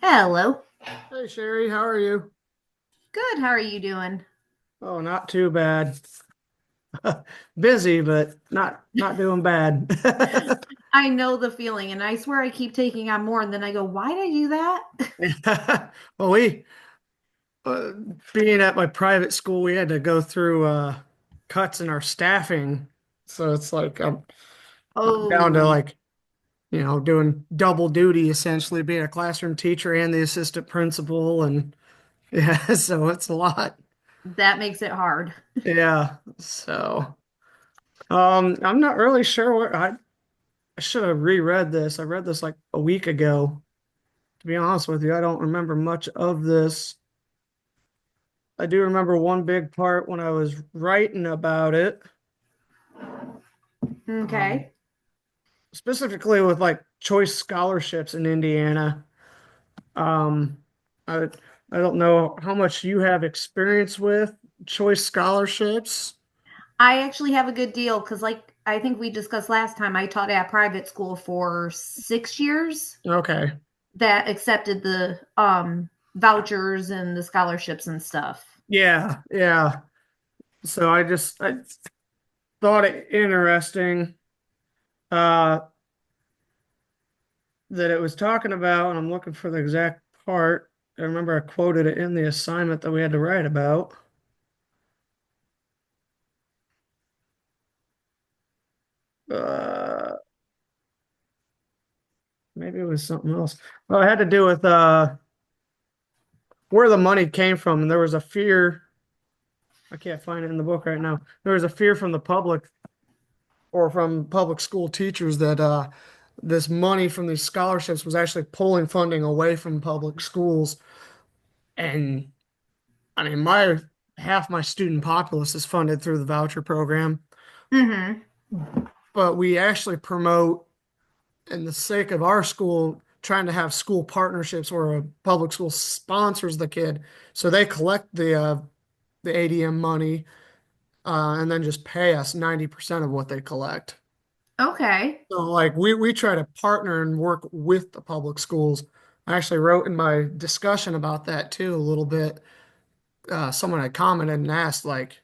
Hello. Hey Sherry, how are you? Good. How are you doing? Oh, not too bad. Busy, but not doing bad. I know the feeling, and I swear I keep taking on more, and then I go, why did I do that? Well, we uh, being at my private school, we had to go through cuts in our staffing, so it's like I'm down to Oh, doing double duty essentially, being a classroom teacher and the assistant principal, and yeah, so it's a lot. that makes it hard. Yeah, so I'm not really sure what I should have reread this. I read this like a week ago. To be honest with you, I don't remember much of this. I do remember one big part when I was writing about it, um, Okay. specifically with like choice scholarships in Indiana. Um, I I don't know how much you have experience with choice scholarships. I actually have a good deal because, like, I think we discussed last time, I taught at a private school for 6 years Okay. that accepted the vouchers and the scholarships and stuff. Yeah, yeah. So I thought it interesting uh that it was talking about, and I'm looking for the exact part. I remember I quoted it in the assignment that we had to write about. Uh, Maybe it was something else. Well, it had to do with where the money came from, and there was a fear. I can't find it in the book right now. There was a fear from the public or from public school teachers that this money from these scholarships was actually pulling funding away from public schools. And I mean, my half my student populace is funded through the voucher program, Mm-hmm. but we actually promote, in the sake of our school, trying to have school partnerships where a public school sponsors the kid, so they collect the ADM money and then just pay us 90% of what they collect. Okay. So like we try to partner and work with the public schools. I actually wrote in my discussion about that too a little bit. Someone had commented and asked like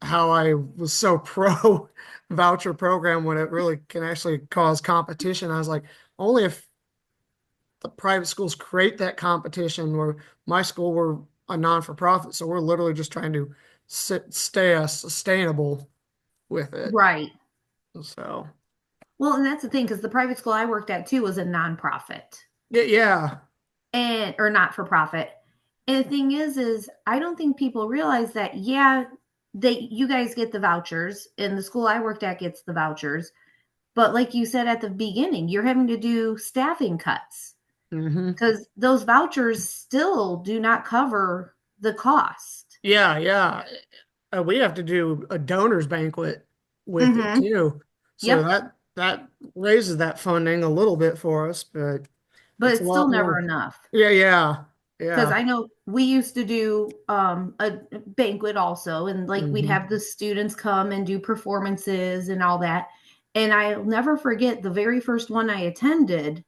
how I was so pro voucher program when it really can actually cause competition. I was like, only if the private schools create that competition. Where my school, we're a non-for-profit, so we're literally just trying to stay sustainable with it. Right. So Well, and that's the thing because the private school I worked at too was a nonprofit. yeah, yeah. And or not for profit. And the thing is I don't think people realize that yeah, they you guys get the vouchers and the school I worked at gets the vouchers, but like you said at the beginning, you're having to do staffing cuts Hmm. because those vouchers still do not cover the cost. Yeah, yeah. We have to do a donors banquet with it Mhm. too. So Yep. that raises that funding a little bit for us, but But it's a it's still lot never more. enough. Yeah, yeah, Because yeah. I know we used to do a banquet also, and like we'd Hmm. have the students come and do performances and all that. And I'll never forget the very first one I attended,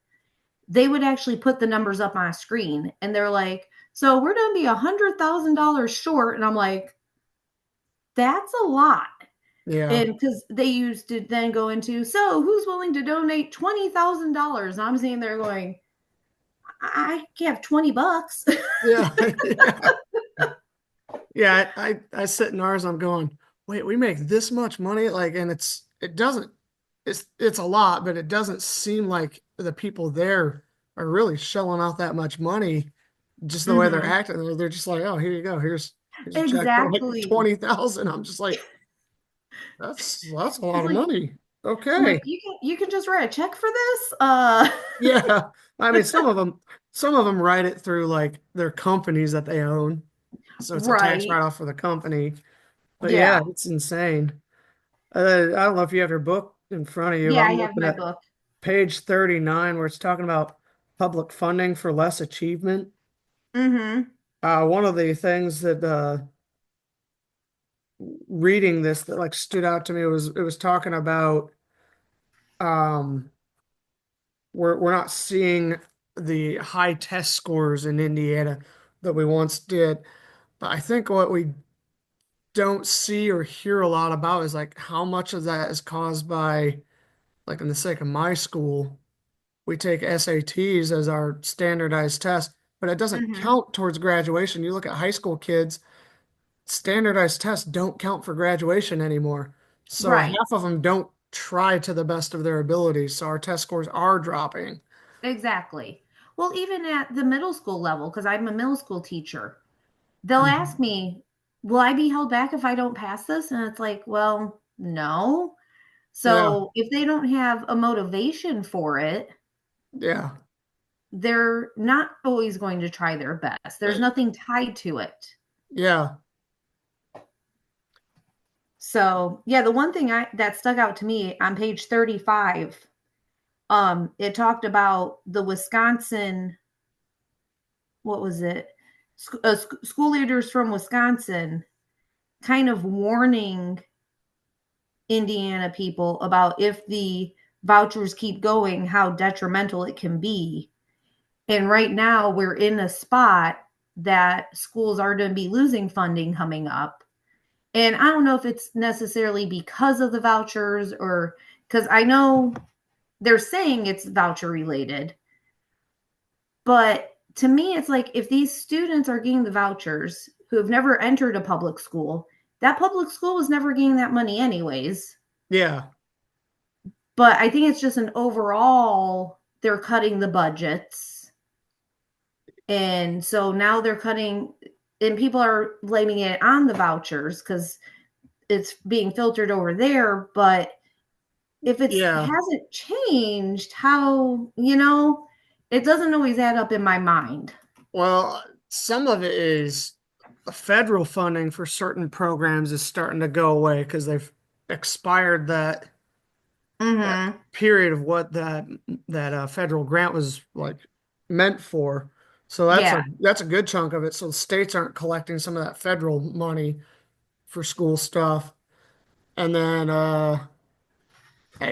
they would actually put the numbers up on a screen and they're like, so we're going to be $100,000 short. And I'm like, that's a lot. Yeah. And because they used to then go into, so who's willing to donate $20,000? And I'm sitting there going, I have 20 bucks. Yeah. Yeah. Yeah, I sit in ours, I'm going, wait, we make this much money? Like, and it doesn't, it's a lot, but it doesn't seem like the people there are really shelling out that much money, just the way they're Mhm. acting. They're just like, oh, here you go. Here's a check for like Exactly. 20,000. I'm just like, that's a lot It's of like money. I'm like, Okay. you can just write a check for this? Yeah. I mean, some of them write it through like their companies that they own. So it's a tax Right. write-off for the company. But yeah, Yeah. it's insane. I don't know if you have your book in front of you. Yeah, I I'm have looking my at book. page 39 where it's talking about public funding for less achievement. Mhm. One of the things that reading this that like stood out to me was it was talking about um we're not seeing the high test scores in Indiana that we once did. But I think what we don't see or hear a lot about is like how much of that is caused by, like in the sake of my school, we take SATs as our standardized test, but it doesn't Hmm. count towards graduation. You look at high school kids, standardized tests don't count for graduation anymore. So Right. half of them don't try to the best of their ability. So our test scores are dropping. Exactly. Well, even at the middle school level, because I'm a middle school teacher, they'll ask Mhm. me, will I be held back if I don't pass this? And it's like, well, no. Yeah, So if they don't have a motivation for it, yeah, they're not always going to try their best. There's nothing tied to it. yeah, So yeah, the one thing that stuck out to me on page 35, it talked about the Wisconsin, what was it? School leaders from Wisconsin kind of warning Indiana people about if the vouchers keep going, how detrimental it can be. And right now, we're in a spot that schools are going to be losing funding coming up. And I don't know if it's necessarily because of the vouchers or because I know they're saying it's voucher related. But to me, it's like if these students are getting the vouchers who have never entered a public school, that public school was never getting that money anyways. yeah. But I think it's just an overall, they're cutting the budgets. And so now they're cutting, and people are blaming it on the vouchers because it's being filtered over there. But if it's Yeah. hasn't changed, how, it doesn't always add up in my mind. Well, some of it is federal funding for certain programs is starting to go away because they've expired that Mm-hmm. period of what that federal grant was like meant for. So Yeah. that's a good chunk of it. So the states aren't collecting some of that federal money for school stuff. And then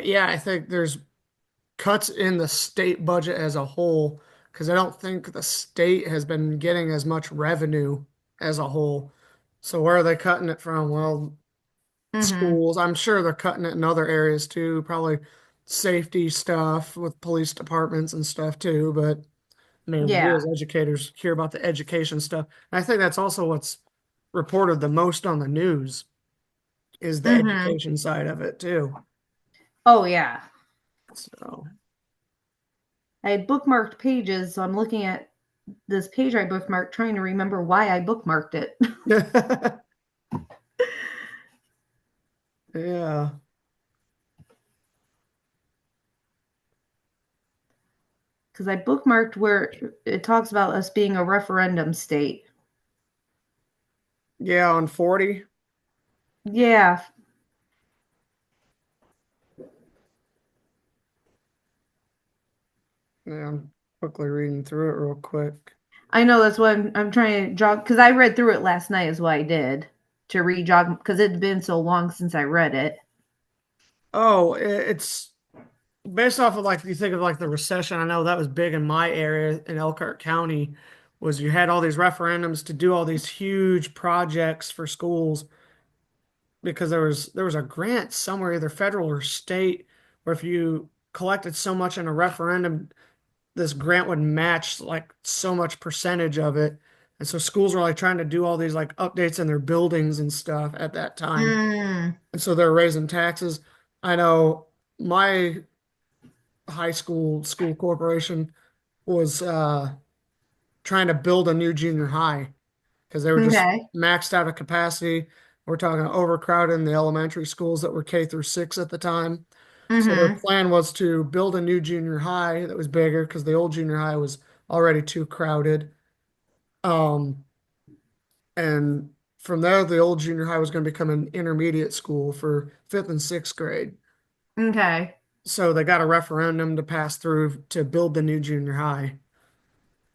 yeah, I think there's cuts in the state budget as a whole because I don't think the state has been getting as much revenue as a whole. So where are they cutting it from? Well, Mm-hmm. schools. I'm sure they're cutting it in other areas too, probably safety stuff with police departments and stuff too. But I mean, we Yeah. as educators hear about the education stuff. And I think that's also what's reported the most on the news is the Mm-hmm. education side of it too. Oh, yeah. So I had bookmarked pages, so I'm looking at this page I bookmarked, trying to remember why I bookmarked it. yeah. Because I bookmarked where it talks about us being a referendum state. Yeah, on 40. Yeah, Yeah, I'm quickly reading through it real quick. I know that's what I'm trying to jog because I read through it last night, is what I did to re-jog because it'd been so long since I read it. Oh, it's based off of like if you think of like the recession. I know that was big in my area in Elkhart County, was you had all these referendums to do all these huge projects for schools because there was a grant somewhere, either federal or state, where if you collected so much in a referendum, this grant would match like so much percentage of it. And so schools were like trying to do all these like updates in their buildings and stuff at that time. Mm, And so they're raising taxes. I know my high school corporation was trying to build a new junior high because they were just okay. maxed out of capacity. We're talking overcrowded in the elementary schools that were K through 6 at the time. So their Mm-hmm. plan was to build a new junior high that was bigger because the old junior high was already too crowded. Um, and from there, the old junior high was going to become an intermediate school for fifth and sixth grade. Okay. So they got a referendum to pass through to build the new junior high,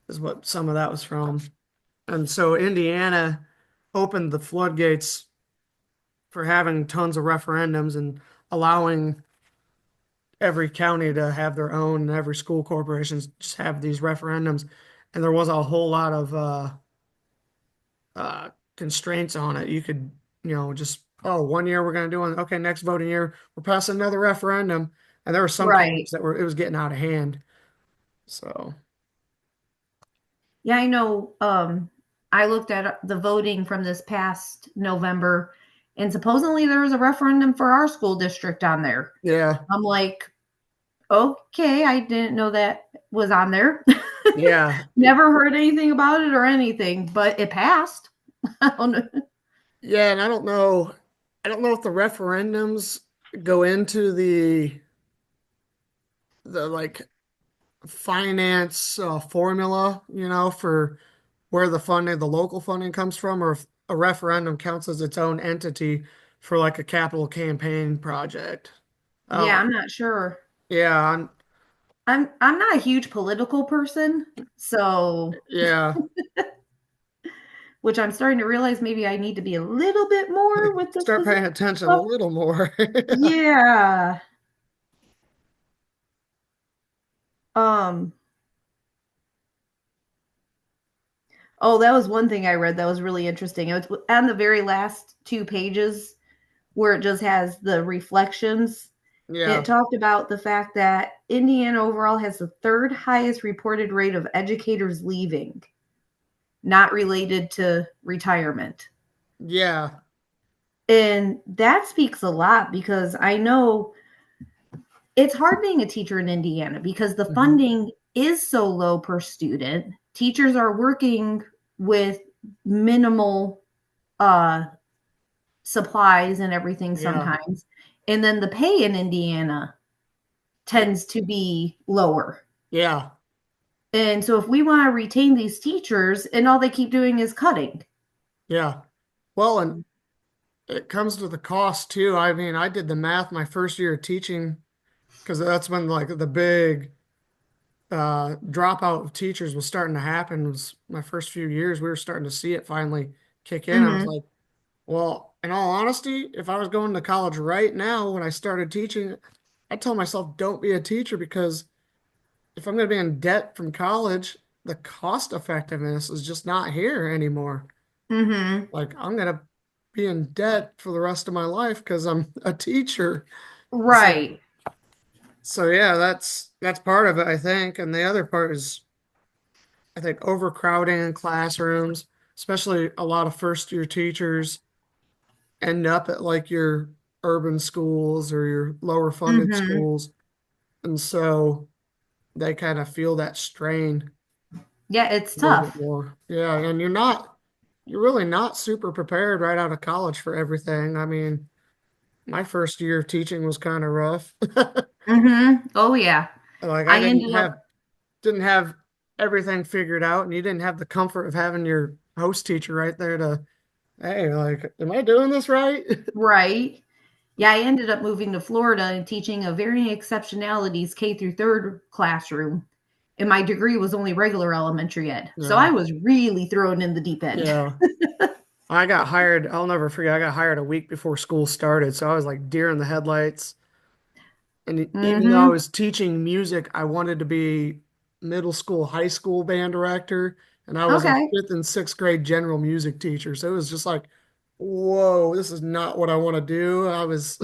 is what some of that was from. And so Indiana opened the floodgates for having tons of referendums and allowing every county to have their own, every school corporations just have these referendums. And there was a whole lot of uh, constraints on it. You could, just, oh, 1 year we're going to do it. Okay, next voting year, we're passing another referendum. And there were some Right. counties that it was getting out of hand. So, Yeah, I know. I looked at the voting from this past November, and supposedly there was a referendum for our school district on there. yeah, I'm like, okay, I didn't know that was on there. yeah, Never heard anything about it or anything, but it passed. I don't know. yeah. And I don't know if the referendums go into the like finance formula, for where the local funding comes from, or if a referendum counts as its own entity for like a capital campaign project. Yeah, Oh, I'm not sure. yeah, I'm not a huge political person, so yeah. which I'm starting to realize maybe I need to be a little bit more with this Start position paying attention a stuff. little more. Yeah. Um, oh, that was one thing I read that was really interesting. It was on the very last two pages where it just has the reflections. It Yeah, talked about the fact that Indiana overall has the third highest reported rate of educators leaving, not related to retirement. yeah. And that speaks a lot because I know it's hard being a teacher in Indiana because the Hmm. funding is so low per student. Teachers are working with minimal uh, supplies and everything Yeah, sometimes. And then the pay in Indiana tends to be lower. yeah, And so if we want to retain these teachers and all they keep doing is cutting. yeah. Well, and it comes to the cost too. I mean, I did the math my first year of teaching because that's when like the big dropout of teachers was starting to happen. It was my first few years. We were starting to see it finally kick in. I was Mm-hmm. like, well, in all honesty, if I was going to college right now when I started teaching, I tell myself, don't be a teacher because if I'm going to be in debt from college, the cost effectiveness is just not here anymore. Mm-hmm. Like I'm going to be in debt for the rest of my life because I'm a teacher. So, Right. so yeah, that's part of it, I think. And the other part is I think overcrowding in classrooms, especially a lot of first year teachers end up at like your urban schools or your lower funded Mm-hmm. schools. And so they kind of feel that strain Yeah, it's a little bit tough. more. Yeah. And you're really not super prepared right out of college for everything. I mean, my first year of teaching was kind of rough. Mm-hmm. Oh yeah. Like I I didn't ended up have everything figured out, and you didn't have the comfort of having your host teacher right there to, hey, like, am I doing this right? right. Yeah, I ended up moving to Florida and teaching a varying exceptionalities K through third classroom. And my degree was only regular elementary ed. So Yeah. I was really thrown in the deep end. Yeah. I got hired, I'll never forget, I got hired a week before school started. So I was like deer in the headlights. And even though I Mm-hmm. was teaching music, I wanted to be middle school, high school band director. And I was a Okay. fifth and sixth grade general music teacher. So it was just like, whoa, this is not what I want to do. I was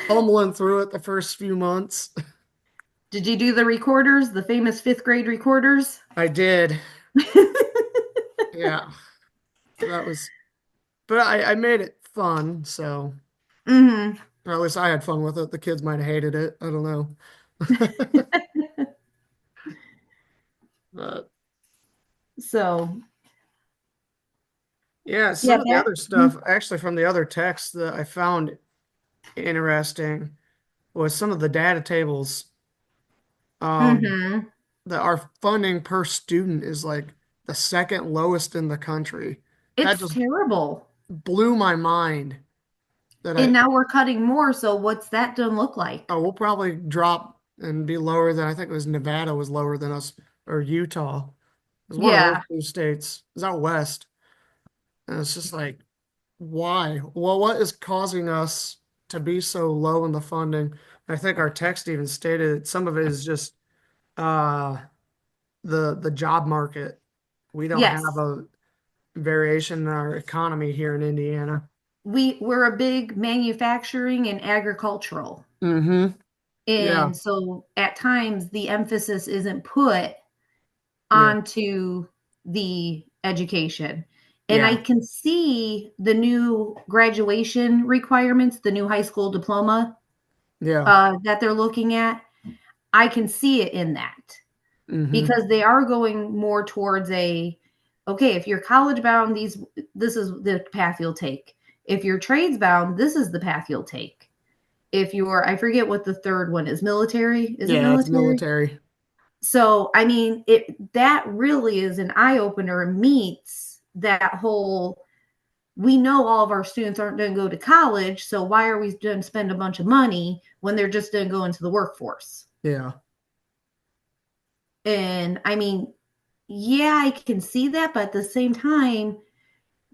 fumbling through it the first few months. Did you do the recorders, the famous fifth grade recorders? I did. Yeah. That was, but I made it fun. So, Mm-hmm. or at least I had fun with it. The kids might have hated it. I don't know. But So yeah, yeah, some of the that other stuff, actually, from the other texts that I found interesting was some of the data tables um, mm-hmm. that our funding per student is like the second lowest in the country. That It's just terrible. blew my mind that And now we're cutting more, so what's that gonna look like? we'll probably drop and be lower than I think it was Nevada was lower than us or Utah. It was one of those Yeah. two states. It's out west. And it's just like, why? Well, what is causing us to be so low in the funding. I think our text even stated some of it is just uh the job market. We don't have Yes. a variation in our economy here in Indiana. We're a big manufacturing and agricultural. Mm-hmm. Yeah, And so at times the emphasis isn't put yeah, onto the education. And I yeah, can see the new graduation requirements, the new high school diploma yeah. that they're looking at. I can see it in that Mm-hmm. because they are going more towards a okay, if you're college bound, this is the path you'll take. If you're trades bound, this is the path you'll take. If you're, I forget what the third one is, military. Is it Yeah, it's military? military. So, I mean, it that really is an eye opener and meets that whole we know all of our students aren't going to go to college, so why are we going to spend a bunch of money when they're just going to go into the workforce? Yeah, And I mean, yeah, I can see that, but at the same time,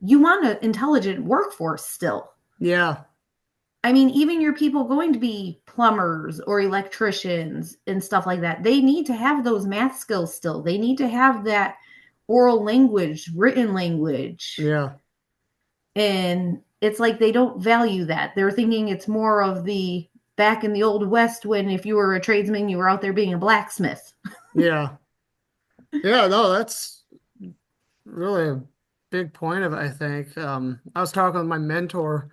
you want an intelligent workforce still. yeah, I mean, even your people going to be plumbers or electricians and stuff like that, they need to have those math skills still. They need to have that oral language, written language. yeah, And it's like they don't value that. They're thinking it's more of the back in the old West when if you were a tradesman, you were out there being a blacksmith. yeah, yeah. No, that's really a big point of it, I think. I was talking with my mentor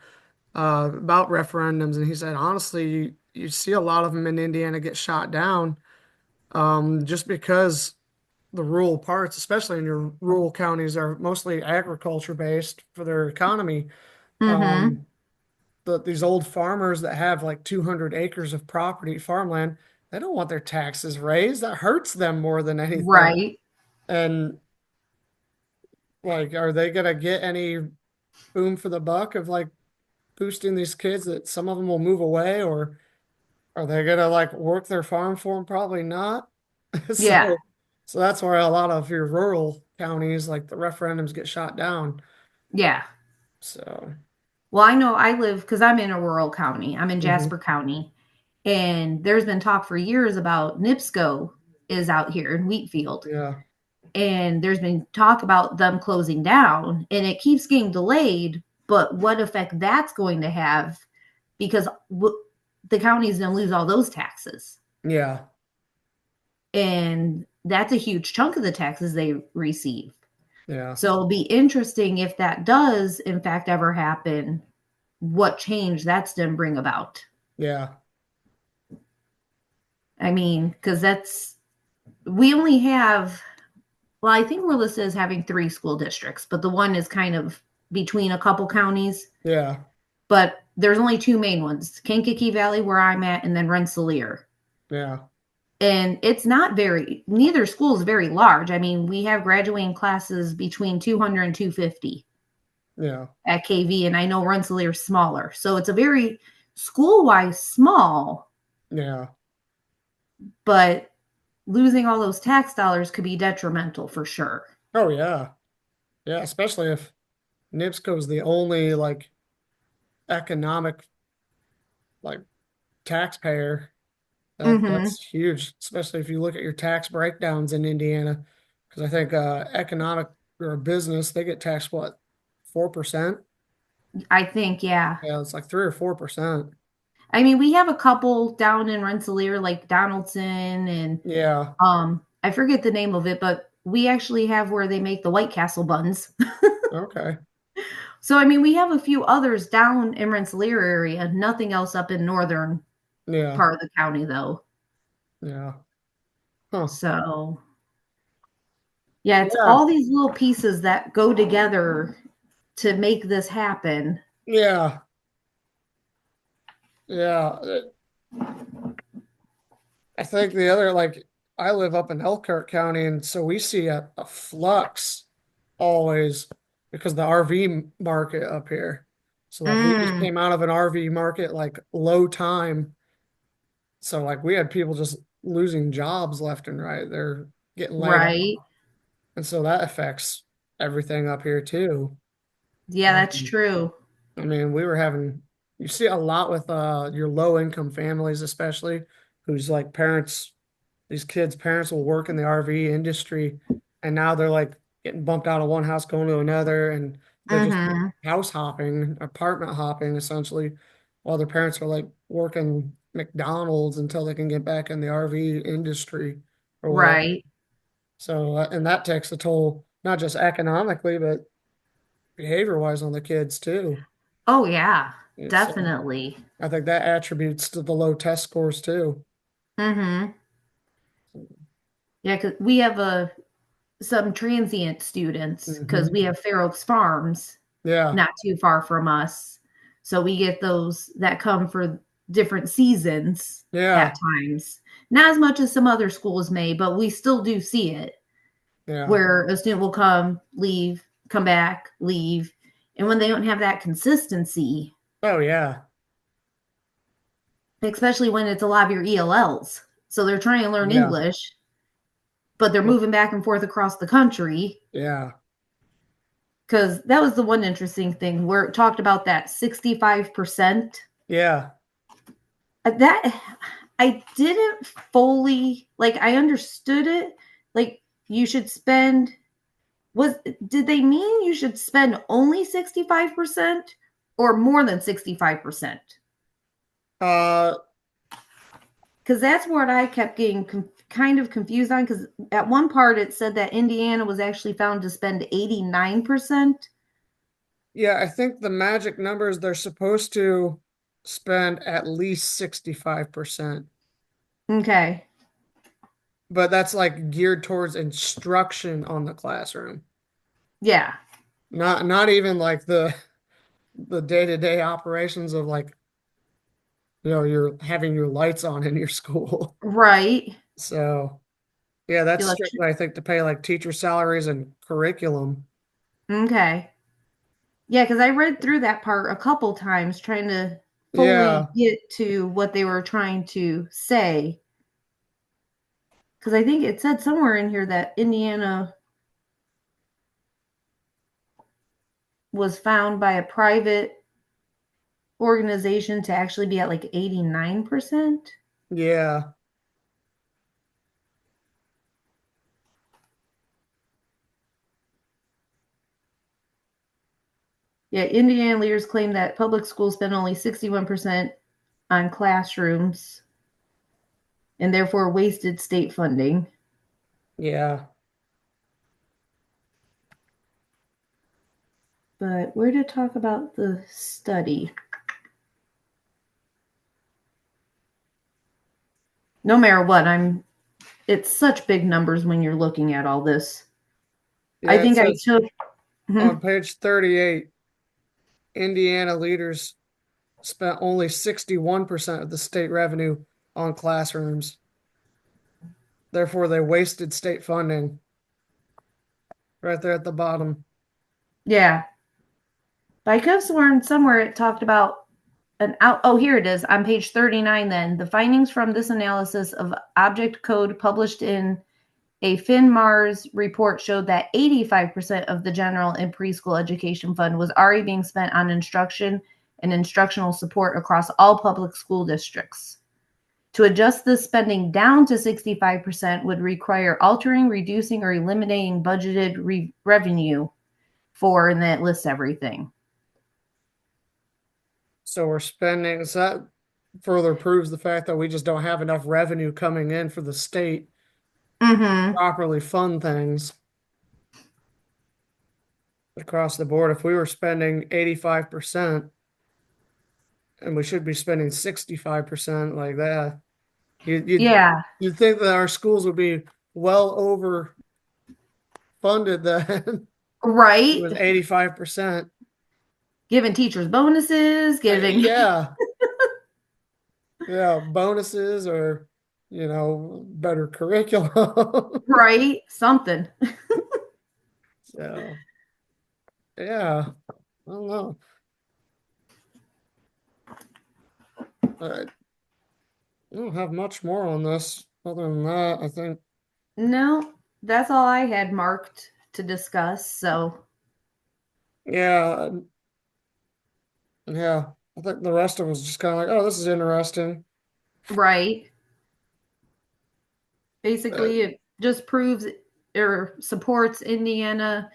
about referendums, and he said, honestly, you see a lot of them in Indiana get shot down just because the rural parts, especially in your rural counties, are mostly agriculture based for their economy. Mm-hmm. Um, these old farmers that have like 200 acres of property, farmland, they don't want their taxes raised. That hurts them more than anything. Right. And like, are they gonna get any boom for the buck of like boosting these kids that some of them will move away, or are they gonna like work their farm for them? Probably not. Yeah. So, so that's where a lot of your rural counties, like the referendums, get shot down. Yeah. So, Well, I know I live because I'm in a rural county. I'm in hmm, Jasper County. And there's been talk for years about NIPSCO is out here in Wheatfield. yeah, And there's been talk about them closing down and it keeps getting delayed. But what effect that's going to have because the county is going to lose all those taxes. yeah, And that's a huge chunk of the taxes they receive. yeah, So it'll be interesting if that does, in fact, ever happen, what change that's going to bring about. yeah, I mean, because we only have, well, I think we're listed as having 3 school districts, but the one is kind of between a couple counties. yeah, But there's only 2 main ones, Kankakee Valley, where I'm at, and then Rensselaer. yeah, And it's not very, neither school is very large. I mean, we have graduating classes between 200 and 250 yeah, at KV, and I know Rensselaer is smaller. So it's a very school wise small, yeah. but losing all those tax dollars could be detrimental for sure. Oh yeah, yeah. Especially if NIPSCO is the only like economic like taxpayer. Mm-hmm. That's huge, especially if you look at your tax breakdowns in Indiana. Because I think economic or a business, they get taxed what, 4%? I think, yeah. Yeah, it's like 3 or 4%. I mean, we have a couple down in Rensselaer, like Donaldson, and Yeah. I forget the name of it, but we actually have where they make the White Castle buns. Okay. So I mean, we have a few others down in Rensselaer area, nothing else up in northern Yeah. part of the county though. Yeah. Huh. So yeah, it's Yeah. all these little pieces that go together to make this happen. Yeah. Yeah. I think the other, like, I live up in Elkhart County, and so we see a flux always because the RV market up here. So, like, we just Mm, came out of an RV market, like, low time. So, like, we had people just losing jobs left and right. They're getting laid off. right. And so that affects everything up here, too. Yeah, that's Um, true. I mean, we were having you see a lot with your low income families, especially whose like parents, these kids' parents will work in the RV industry, and now they're like getting bumped out of one house, going to another, and they're just Mm-hmm. house hopping, apartment hopping, essentially, while their parents are like working McDonald's until they can get back in the RV industry or whatever. Right. So, and that takes a toll, not just economically, but behavior wise on the kids too. Oh yeah, Yeah, so definitely. I think that attributes to the low test scores too. Mm-hmm. Yeah, because we have some transient students because Hmm. we have Fair Oaks Farms Yeah, not too far from us. So we get those that come for different seasons yeah, at times. Not as much as some other schools may, but we still do see it yeah. where a student will come, leave, come back, leave. And when they don't have that consistency, Oh yeah, especially when it's a lot of your ELLs. So they're trying to learn yeah, English, but they're moving back and forth across the country. yeah, Because that was the one interesting thing where it talked about that 65%. yeah. That I didn't fully like, I understood it. Like, you should spend, was, did they mean you should spend only 65% or more than 65%? Uh, Because that's what I kept getting kind of confused on. Because at one part it said that Indiana was actually found to spend 89%. yeah. I think the magic numbers they're supposed to spend at least 65%, Okay. but that's like geared towards instruction on the classroom, Yeah. not even like the day-to-day operations of like you're having your lights on in your school. Right. So yeah, that's Elect- strictly I think to pay like teacher salaries and curriculum. okay. Yeah, because I read through that part a couple times trying to fully Yeah. get to what they were trying to say. Because I think it said somewhere in here that Indiana was found by a private organization to actually be at like 89%. Yeah. Yeah, Indiana leaders claim that public schools spend only 61% on classrooms and therefore wasted state funding. Yeah. But where to talk about the study? No matter what, it's such big numbers when you're looking at all this. I Yeah, it think I says took on page 38, Indiana leaders spent only 61% of the state revenue on classrooms. Therefore, they wasted state funding right there at the bottom. yeah. But I could have sworn somewhere it talked about an out. Oh, here it is on page 39. Then the findings from this analysis of object code published in a FinMars report showed that 85% of the general and preschool education fund was already being spent on instruction and instructional support across all public school districts. To adjust this spending down to 65% would require altering, reducing, or eliminating budgeted revenue for, and that lists everything. So we're spending, so that further proves the fact that we just don't have enough revenue coming in for the state to Mm-hmm. properly fund things across the board. If we were spending 85% and we should be spending 65% like that, you, you'd, Yeah. you'd think that our schools would be well over funded then. It Right. was 85%. Giving teachers bonuses, giving, Yeah, yeah, bonuses or better curriculum. right, something. So yeah, I don't know. I don't have much more on this. Other than that, I think No, that's all I had marked to discuss. So, yeah, yeah. I think the rest of us just kind of like, oh, this is interesting. Right. Uh, Basically, it just proves or supports Indiana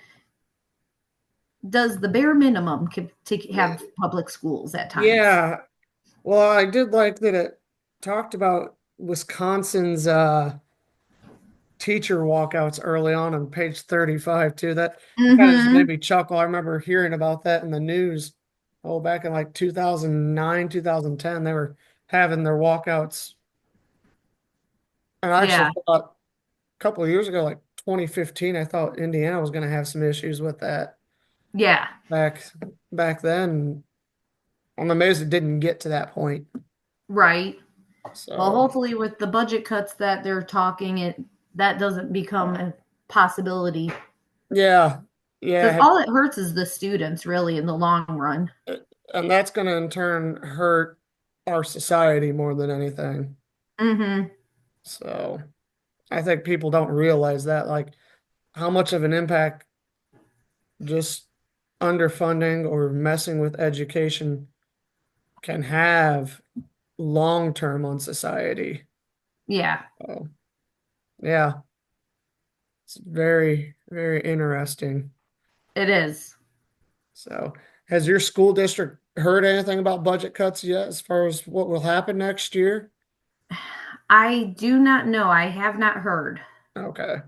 does the bare minimum to have public schools at times. yeah. Well, I did like that it talked about Wisconsin's teacher walkouts early on page 35 too. That kind of just made Mm-hmm. me chuckle. I remember hearing about that in the news. Oh, back in like 2009, 2010, they were having their walkouts. And I actually Yeah. thought a couple of years ago, like 2015, I thought Indiana was going to have some issues with that Yeah. back back then. I'm amazed it didn't get to that point. Right. Well, So hopefully with the budget cuts that they're talking, it that doesn't become a possibility. yeah, Because yeah, all it hurts is the students, really, in the long run. and that's going to in turn hurt our society more than anything. Mm-hmm. So I think people don't realize that, like how much of an impact just underfunding or messing with education can have long term on society. Yeah, So yeah, it's very, very interesting. it is. So has your school district heard anything about budget cuts yet as far as what will happen next year? I do not know. I have not heard. Okay.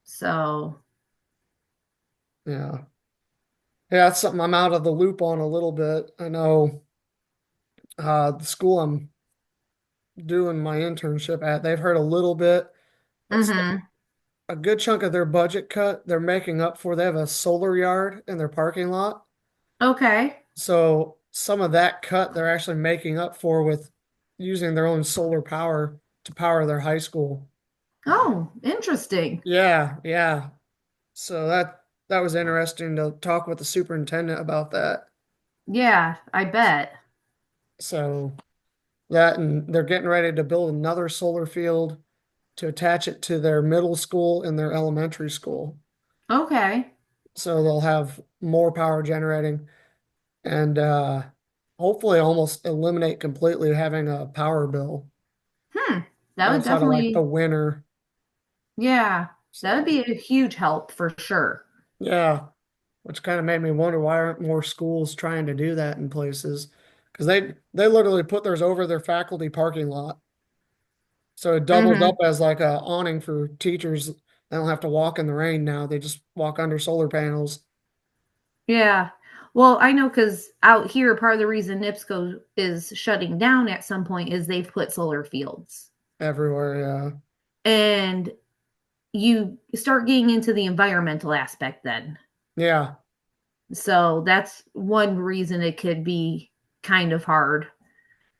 So, Yeah. Yeah, that's something I'm out of the loop on a little bit. I know the school I'm doing my internship at, they've heard a little bit, but mm-hmm. a good chunk of their budget cut they're making up for. They have a solar yard in their parking lot. Okay. So some of that cut they're actually making up for with using their own solar power to power their high school. Oh, interesting. Yeah, yeah. So that was interesting to talk with the superintendent about that. Yeah, I bet. So that and they're getting ready to build another solar field to attach it to their middle school and their elementary school. Okay. So they'll have more power generating and hopefully almost eliminate completely having a power bill Hmm. That would outside of like the definitely, winter. yeah, that would So be a huge help for sure. yeah, which kind of made me wonder why aren't more schools trying to do that in places? Because they literally put theirs over their faculty parking lot. So it doubles up Mm-hmm. as like a awning for teachers. They don't have to walk in the rain now. They just walk under solar panels Yeah. Well, I know because out here, part of the reason NIPSCO is shutting down at some point is they've put solar fields. everywhere. Yeah. And you start getting into the environmental aspect then. Yeah. So that's one reason it could be kind of hard.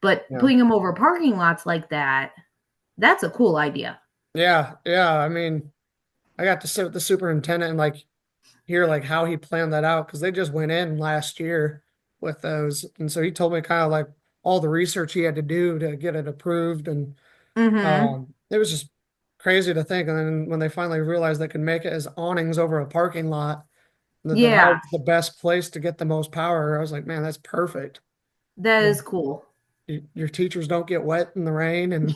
But Yeah. putting them over parking lots like that, that's a cool idea. Yeah. Yeah. I mean, I got to sit with the superintendent and like hear like how he planned that out because they just went in last year with those. And so he told me kind of like all the research he had to do to get it approved. And Mm-hmm. it was just crazy to think. And then when they finally realized they could make it as awnings over a parking lot, that Yeah, was the best place to get the most power. I was like, man, that's perfect. that Yeah. is cool. Your teachers don't get wet in the rain and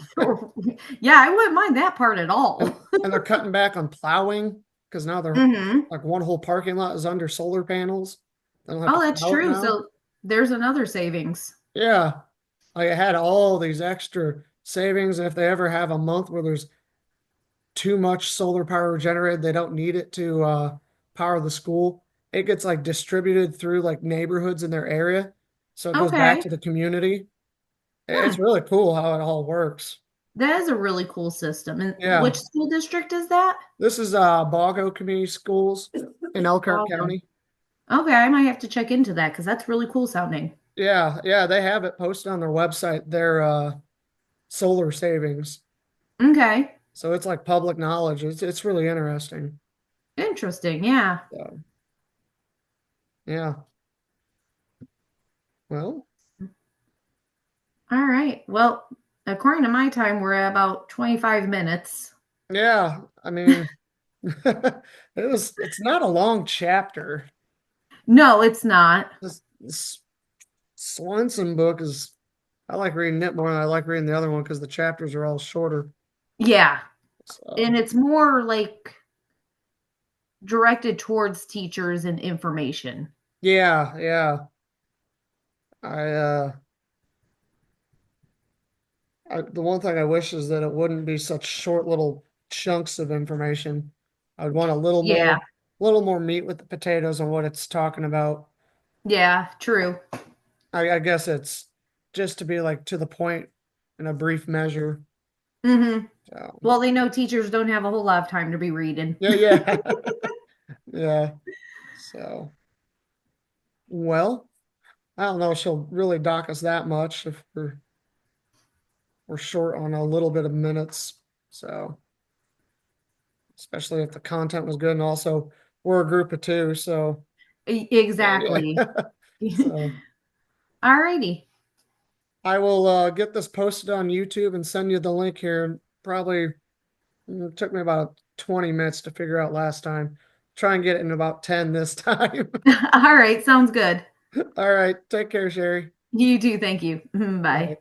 Yeah, I wouldn't mind that part at all. and they're cutting back on plowing because now they're Mm-hmm. like one whole parking lot is under solar panels. They don't have Oh, to that's plow it true. now. So there's another savings. Yeah. Like I had all these extra savings. And if they ever have a month where there's too much solar power generated, they don't need it to power the school. It gets like distributed through like neighborhoods in their area. So it goes back Okay. to the community. It's Hmm. really cool how it all works. That is a really cool system. And which Yeah. school district is that? This is Boggo Community Schools in Elkhart Okay. County. Okay, I might have to check into that because that's really cool sounding. Yeah, yeah, they have it posted on their website, their solar savings. Okay. So it's like public knowledge. It's really interesting. Interesting. Yeah. So, yeah. Well, All right. Well, according to my time, we're at about 25 minutes. yeah. I mean, it's not a long chapter. No, it's not. This Swanson book is, I like reading it more than I like reading the other one because the chapters are all shorter. Yeah. And So it's more like directed towards teachers and information. yeah, yeah. I the one thing I wish is that it wouldn't be such short little chunks of information. I'd want Yeah. a little more meat with the potatoes on what it's talking about. Yeah, true. I guess it's just to be like to the point in a brief measure. Hmm. So Well, they know teachers don't have a whole lot of time to be reading. yeah, yeah, yeah. So well, I don't know if she'll really dock us that much if we're short on a little bit of minutes. So especially if the content was good and also we're a group of two, so yeah, Exactly. yeah. So Alrighty. I will get this posted on YouTube and send you the link here. Probably it took me about 20 minutes to figure out last time. Try and get it in about 10 this time. All right, sounds good. All right, take care, Sherry. You too, thank you. Bye. Bye.